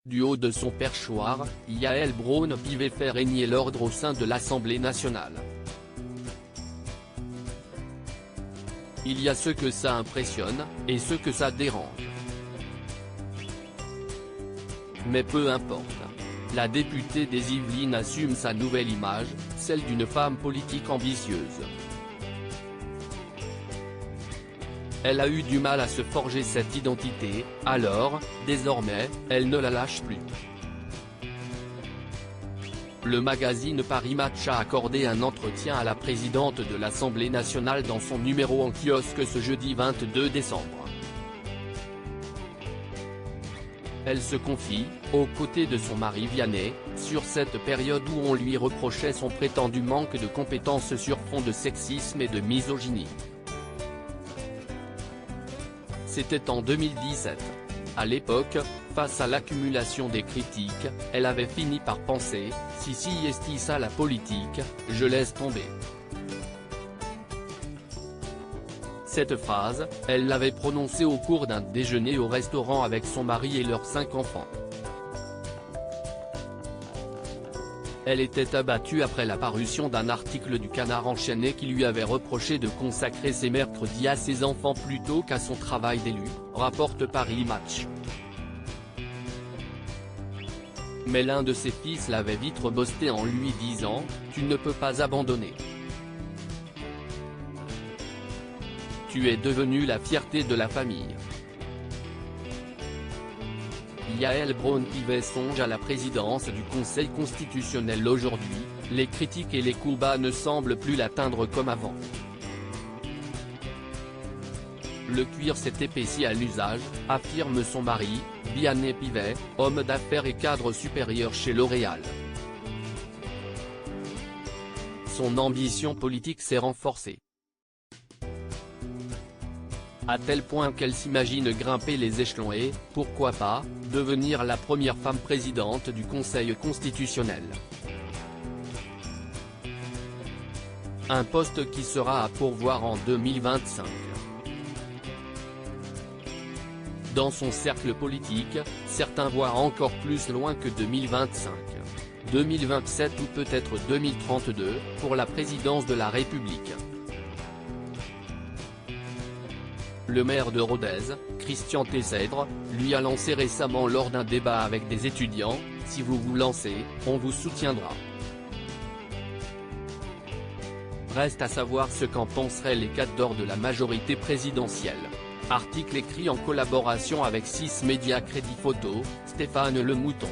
Du haut de son perchoir, Yael Braun-Pivet fait régner l'ordre au sein de l'Assemblée nationale. Il y a ceux que ça impressionne, et ceux que ça dérange. Mais peu importe. La députée des Yvelines assume sa nouvelle image, celle d'une femme politique ambitieuse. Elle a eu du mal à se forger cette identité, alors, désormais, elle ne la lâche plus. Le magazine Paris Match a accordé un entretien à la présidente de l'Assemblée nationale dans son numéro en kiosque ce jeudi 22 décembre. Elle se confie, aux côtés de son mari Vianney, sur cette période où on lui reprochait son prétendu manque de compétences sur fond de sexisme et de misogynie. C'était en 2017. À l'époque, face à l'accumulation des critiques, elle avait fini par penser, si est ça la politique, je laisse tomber. Cette phrase, elle l'avait prononcée au cours d'un déjeuner au restaurant avec son mari et leurs 5 enfants. Elle était abattue après la parution d'un article du Canard enchaîné qui lui avait reproché de consacrer ses mercredis à ses enfants plutôt qu'à son travail d'élu, rapporte Paris Match. Mais l'un de ses fils l'avait vite rebosté en lui disant « Tu ne peux pas abandonner. Tu es devenu la fierté de la famille ». Yael Braun-Pivet songe à la présidence du Conseil constitutionnel aujourd'hui, les critiques et les coups bas ne semblent plus l'atteindre comme avant. Le cuir s'est épaissi à l'usage, affirme son mari, Vianney Pivet, homme d'affaires et cadre supérieur chez L'Oréal. Son ambition politique s'est renforcée. À tel point qu'elle s'imagine grimper les échelons et, pourquoi pas, devenir la première femme présidente du Conseil constitutionnel. Un poste qui sera à pourvoir en 2025. Dans son cercle politique, certains voient encore plus loin que 2025. 2027 ou peut-être 2032, pour la présidence de la République. Le maire de Rodez, Christian Tessèdre, lui a lancé récemment lors d'un débat avec des étudiants « Si vous vous lancez, on vous soutiendra ». Reste à savoir ce qu'en penseraient les cadres de la majorité présidentielle. Article écrit en collaboration avec 6 médias Crédit Photo, Stéphane Le Mouton.